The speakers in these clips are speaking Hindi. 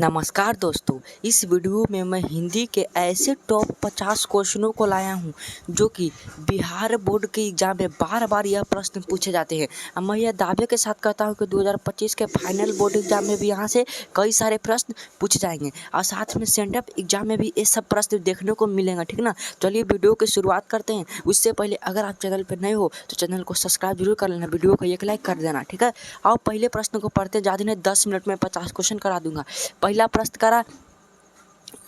नमस्कार दोस्तों, इस वीडियो में मैं हिंदी के ऐसे टॉप 50 क्वेश्चनों को लाया हूं जो कि बिहार बोर्ड के एग्जाम में बार बार यह प्रश्न पूछे जाते हैं। अब मैं यह दावे के साथ कहता हूं कि 2025 के फाइनल बोर्ड एग्जाम में भी यहां से कई सारे प्रश्न पूछे जाएंगे और साथ में सेंटअप एग्जाम में भी ये सब प्रश्न देखने को मिलेंगे। ठीक ना, चलिए वीडियो की शुरुआत करते हैं। उससे पहले अगर आप चैनल पर नए हो तो चैनल को सब्सक्राइब जरूर कर लेना, वीडियो को एक लाइक कर देना। ठीक है, और पहले प्रश्न को पढ़ते ज़्यादा नहीं, 10 मिनट में 50 क्वेश्चन करा दूंगा। पहला प्रश्न करा,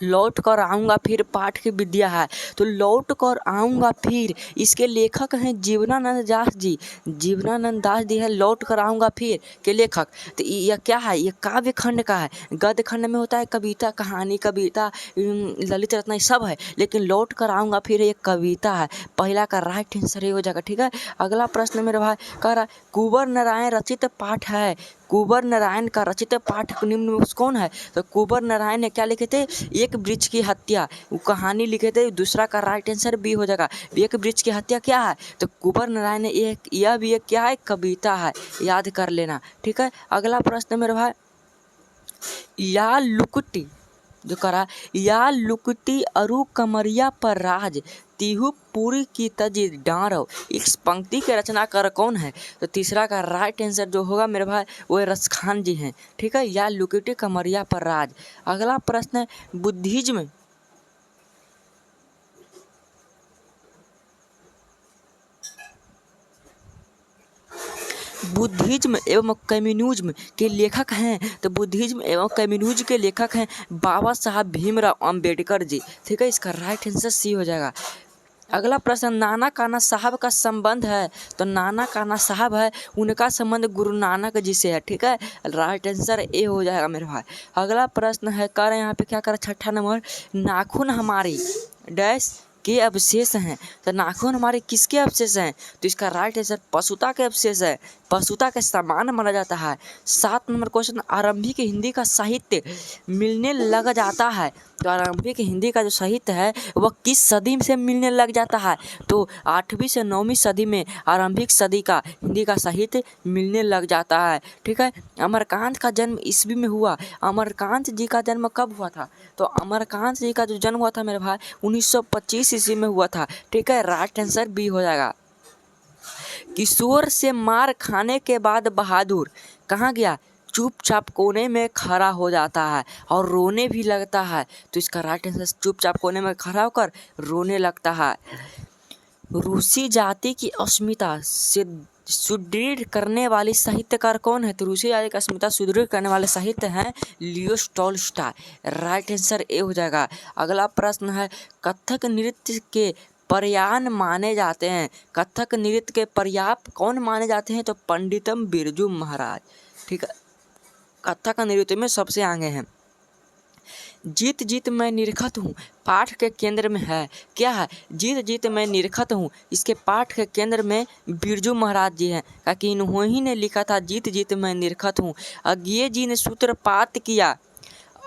लौट कर आऊँगा फिर पाठ की विद्या है। तो लौट कर आऊँगा फिर, इसके लेखक हैं जीवनानंद दास जी। जीवनानंद दास जी है लौट कर आऊँगा फिर के लेखक। तो यह क्या है? ये काव्य खंड का है। गद्य खंड में होता है कविता, कहानी, कविता, ललित रत्न सब है, लेकिन लौट कर आऊँगा फिर एक कविता है। पहला का राइट आंसर ये हो जाएगा। ठीक है, अगला प्रश्न मेरे भाई कह रहा, कुंवर नारायण रचित पाठ है। कुंवर नारायण का रचित पाठ निम्न में कौन है? तो कुंवर नारायण ने क्या लिखे थे? एक वृक्ष की हत्या, वो कहानी लिखे थे। दूसरा का राइट आंसर बी हो जाएगा। एक वृक्ष की हत्या क्या है? तो कुंवर नारायण ने यह भी एक क्या है? कविता है, याद कर लेना। ठीक है, अगला प्रश्न मेरे भाई, या लुकुटी जो करा, या लुकुटी अरु कमरिया पर राज, तिहु पूरी की तजी डारो। इस पंक्ति के रचनाकार कौन है? तो तीसरा का राइट आंसर जो होगा मेरे भाई वो रसखान जी हैं। ठीक है, या लुकुटी कमरिया पर राज। अगला प्रश्न है, बुद्धिज्म बुद्धिज्म एवं कम्युनिज्म के लेखक हैं। तो बुद्धिज्म एवं कम्युनिज्म के लेखक हैं बाबा साहब भीमराव अंबेडकर जी। ठीक है, इसका राइट आंसर सी हो जाएगा। अगला प्रश्न, नाना काना साहब का संबंध है। तो नाना काना साहब है, उनका संबंध गुरु नानक जी से है। ठीक है, राइट आंसर ए हो जाएगा मेरे भाई। अगला प्रश्न है, कर यहाँ पे क्या कर, छठा नंबर, नाखून हमारी डैश के अवशेष हैं। तो नाखून हमारे किसके अवशेष हैं? तो इसका राइट आंसर पशुता के अवशेष है, पशुता के समान माना जाता है। 7 नंबर क्वेश्चन, आरंभिक हिंदी का साहित्य मिलने लग जाता है। तो आरंभिक हिंदी का जो साहित्य है वह किस सदी से मिलने लग जाता है? तो 8वीं से 9वीं सदी में आरंभिक सदी का हिंदी का साहित्य मिलने लग जाता है। ठीक है, अमरकांत का जन्म ईस्वी में हुआ। अमरकांत जी का जन्म कब हुआ था? तो अमरकांत जी का जो जन्म हुआ था मेरे भाई 1925 ईस्वी में हुआ था। ठीक है, राइट आंसर बी हो जाएगा। किशोर से मार खाने के बाद बहादुर कहाँ गया? चुपचाप कोने में खड़ा हो जाता है और रोने भी लगता है। तो इसका राइट आंसर चुपचाप कोने में खड़ा होकर रोने लगता है। रूसी जाति की अस्मिता से सुदृढ़ करने वाली साहित्यकार कौन है? तो रूसी जाति की अस्मिता सुदृढ़ करने वाले साहित्य हैं Leo Tolstoy. Right answer A हो जाएगा। अगला प्रश्न है, कथक नृत्य के प्रयाण माने जाते हैं। कथक नृत्य के पर्याप कौन माने जाते हैं? तो पंडितम बिरजू महाराज। ठीक है, कथक नृत्य में सबसे आगे हैं। जीत जीत मैं निरखत हूँ पाठ के केंद्र में है। क्या है? जीत जीत मैं निरखत हूँ, इसके पाठ के केंद्र में बिरजू महाराज जी हैं, ताकि इन्होंने ने लिखा था जीत जीत मैं निरखत हूँ। अज्ञे जी ने सूत्रपात किया।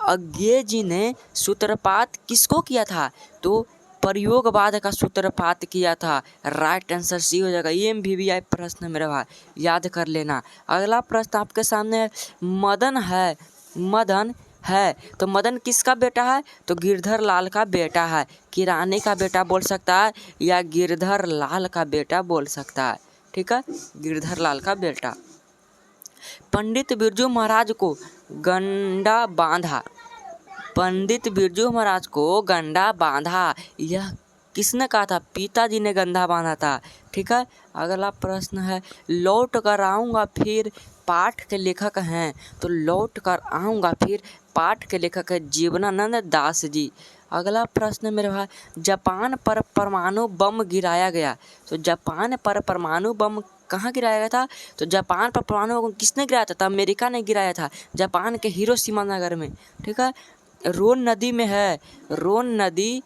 अज्ञे जी ने सूत्रपात किसको किया था? तो प्रयोगवाद का सूत्रपात किया था। राइट आंसर सी हो जाएगा। ये MVVI प्रश्न मेरा भाई याद कर लेना। अगला प्रश्न आपके सामने है, मदन है। मदन है तो मदन किसका बेटा है? तो गिरधर लाल का बेटा है। किराने का बेटा बोल सकता है या गिरधर लाल का बेटा बोल सकता है। ठीक है, गिरधर लाल का बेटा। पंडित बिरजू महाराज को गंडा बांधा। पंडित बिरजू महाराज को गंडा बांधा, यह किसने कहा था? पिताजी ने गंडा बांधा था। ठीक है, अगला प्रश्न है, लौट कर आऊँगा फिर पाठ के लेखक हैं। तो लौट कर आऊँगा फिर पाठ के लेखक है जीवनानंद दास जी। अगला प्रश्न मेरे भाई, जापान पर परमाणु बम गिराया गया। तो जापान पर परमाणु बम कहाँ गिराया गया था? तो जापान पर परमाणु बम किसने गिराया था? तो अमेरिका ने गिराया था, जापान के हिरोशिमा नगर में। ठीक है, रोन नदी में है। रोन नदी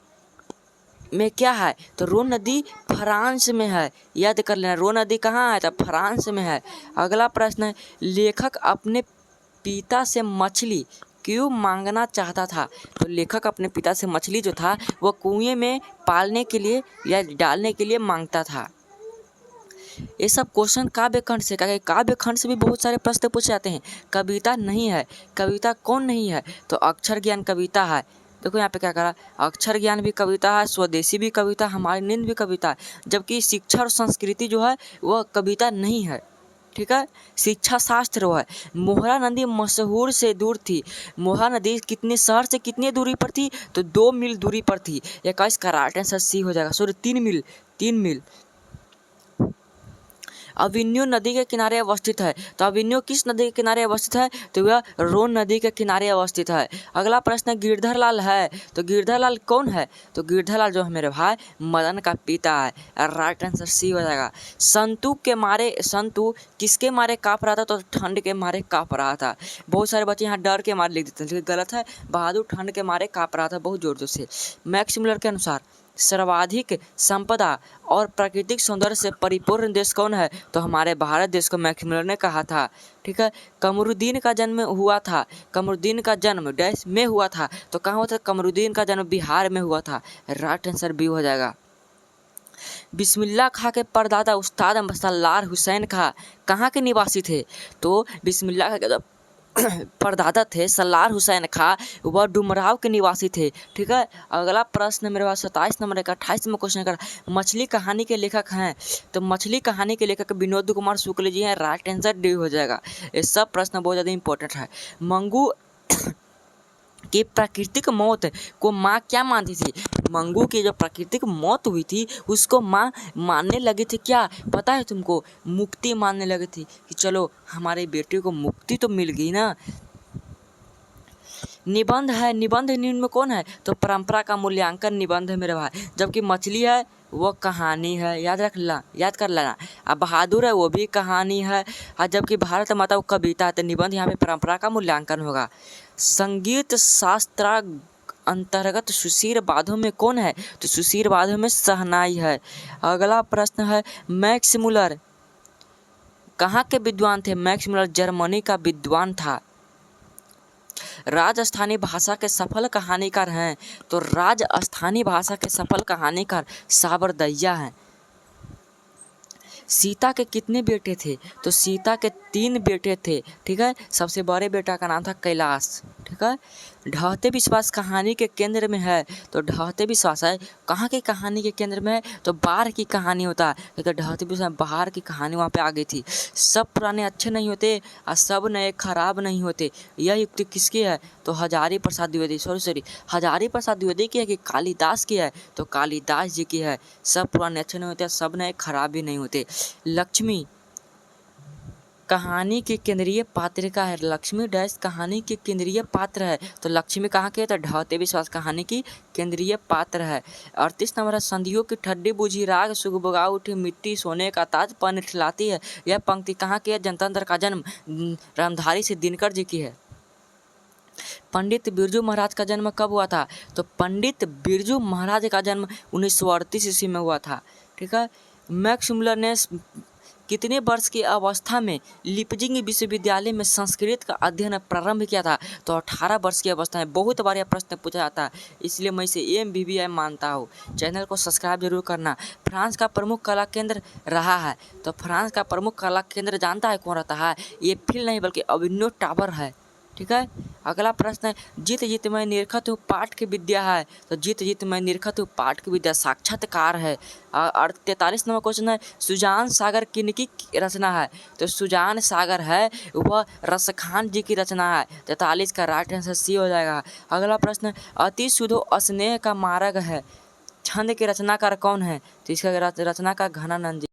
में क्या है? तो रोन नदी फ्रांस में है, याद कर लेना। रोन नदी कहाँ है? तो फ्रांस में है। अगला प्रश्न है, लेखक अपने पिता से मछली क्यों मांगना चाहता था? तो लेखक अपने पिता से मछली जो था वो कुएं में पालने के लिए या डालने के लिए मांगता था। ये सब क्वेश्चन काव्य खंड से, क्या काव्य खंड से भी बहुत सारे प्रश्न पूछे जाते हैं। कविता नहीं है, कविता कौन नहीं है, तो अक्षर ज्ञान कविता है। देखो यहाँ पे क्या करा, अक्षर ज्ञान भी कविता है, स्वदेशी भी कविता, हमारी नींद भी कविता है, जबकि शिक्षा और संस्कृति जो है वह कविता नहीं है। ठीक है, शिक्षा शास्त्र वो है। मोहरा नदी मशहूर से दूर थी। मोहरा नदी कितने शहर से कितनी दूरी पर थी, तो 2 मील दूरी पर थी। 21 का राइट आंसर सी हो जाएगा, सॉरी 3 मील। अविन्यो नदी के किनारे अवस्थित है, तो अविन्यो किस नदी के किनारे अवस्थित है, तो वह रोन नदी के किनारे अवस्थित है। अगला प्रश्न गिरधर लाल है, तो गिरधर लाल कौन है, तो गिरधर लाल जो है मेरे भाई मदन का पिता है। राइट आंसर सी हो जाएगा। संतु किसके मारे काँप रहा था, तो ठंड के मारे काँप रहा था। बहुत सारे बच्चे यहाँ डर के मारे लिख देते हैं, लेकिन गलत है। बहादुर ठंड के मारे काँप रहा था बहुत जोर जोर से। मैक्स मुलर के अनुसार सर्वाधिक संपदा और प्राकृतिक सौंदर्य से परिपूर्ण देश कौन है, तो हमारे भारत देश को मैक्स मुलर ने कहा था। ठीक है, कमरुद्दीन का जन्म हुआ था, कमरुद्दीन का जन्म डैश में हुआ था, तो कहाँ हुआ था, कमरुद्दीन का जन्म बिहार में हुआ था। राइट आंसर बी हो जाएगा। बिस्मिल्लाह खां के परदादा उस्ताद सल्लार हुसैन खां कहाँ के निवासी थे, तो बिस्मिल्लाह खां के परदादा थे सल्लार हुसैन खां, वह डुमराव के निवासी थे। ठीक है, अगला प्रश्न मेरे पास 27 नंबर का 28वां क्वेश्चन का मछली कहानी के लेखक हैं, तो मछली कहानी के लेखक विनोद कुमार शुक्ल जी हैं। राइट आंसर डी हो जाएगा। ये सब प्रश्न बहुत ज़्यादा इंपॉर्टेंट है। मंगू कि प्राकृतिक मौत को माँ क्या मानती थी, मंगू की जो प्राकृतिक मौत हुई थी उसको माँ मानने लगी थी, क्या पता है तुमको, मुक्ति मानने लगी थी कि चलो हमारे बेटे को मुक्ति तो मिल गई ना। निबंध है, निबंध निम्न में कौन है, तो परंपरा का मूल्यांकन निबंध है मेरे भाई। जबकि मछली है वो कहानी है, याद कर लेना। अब बहादुर है वो भी कहानी है, और जबकि भारत माता वो कविता है, तो निबंध यहाँ पे परंपरा का मूल्यांकन होगा। संगीत शास्त्र अंतर्गत सुशीर बाधों में कौन है, तो सुशीर बाधों में शहनाई है। अगला प्रश्न है मैक्स मुलर कहाँ के विद्वान थे, मैक्स मुलर जर्मनी का विद्वान था। राजस्थानी भाषा के सफल कहानीकार हैं, तो राजस्थानी भाषा के सफल कहानीकार साबरदैया हैं। सीता के कितने बेटे थे, तो सीता के 3 बेटे थे। ठीक है, सबसे बड़े बेटा का नाम था कैलाश। ठीक है, ढहते विश्वास कहानी के केंद्र में है, तो ढहते विश्वास है कहाँ की कहानी के केंद्र में है, तो बाहर की कहानी होता है, क्योंकि ढहते विश्वास बाहर की कहानी वहाँ पे आ गई थी। सब पुराने अच्छे नहीं होते और सब नए खराब नहीं होते, यह युक्ति किसकी है, तो हजारी प्रसाद द्विवेदी हजारी प्रसाद द्विवेदी की है कि कालिदास की है, तो कालिदास जी की है। सब पुराने अच्छे नहीं होते, सब नए खराब भी नहीं होते। लक्ष्मी कहानी के केंद्रीय पात्र का है, लक्ष्मी डैश कहानी के केंद्रीय पात्र है, तो लक्ष्मी कहाँ के है, तो ढहते विश्वास कहानी की केंद्रीय पात्र है। 38 नंबर है संधियों की ठड्डी बुझी राग सुगबगा उठी मिट्टी सोने का ताज पन ठिलाती है। यह पंक्ति कहाँ की है, जनतंत्र का जन्म रामधारी से दिनकर जी की है। पंडित बिरजू महाराज का जन्म कब हुआ था, तो पंडित बिरजू महाराज का जन्म 1938 ईस्वी में हुआ था। ठीक है, मैक्स मुलर ने कितने वर्ष की अवस्था में लिपजिंग विश्वविद्यालय में संस्कृत का अध्ययन प्रारंभ किया था, तो 18 वर्ष की अवस्था में। बहुत बार यह प्रश्न पूछा जाता है, इसलिए मैं इसे AMBBI मानता हूँ। चैनल को सब्सक्राइब जरूर करना। फ्रांस का प्रमुख कला केंद्र रहा है, तो फ्रांस का प्रमुख कला केंद्र जानता है कौन रहता है, ये फिल नहीं बल्कि अविन्यो टावर है। ठीक है, अगला प्रश्न है जीत जीत मैं निरखत हूँ पाठ की विद्या है, तो जीत जीत मैं निरखत हूँ पाठ की विद्या साक्षात्कार है। और 43 नंबर क्वेश्चन है सुजान सागर किनकी रचना है, तो सुजान सागर है वह रसखान जी की रचना है। 43 का राइट आंसर सी हो जाएगा। अगला प्रश्न अति सुधो स्नेह का मार्ग है, छंद के रचनाकार कौन है, तो इसका रचनाकार घनानंद जी।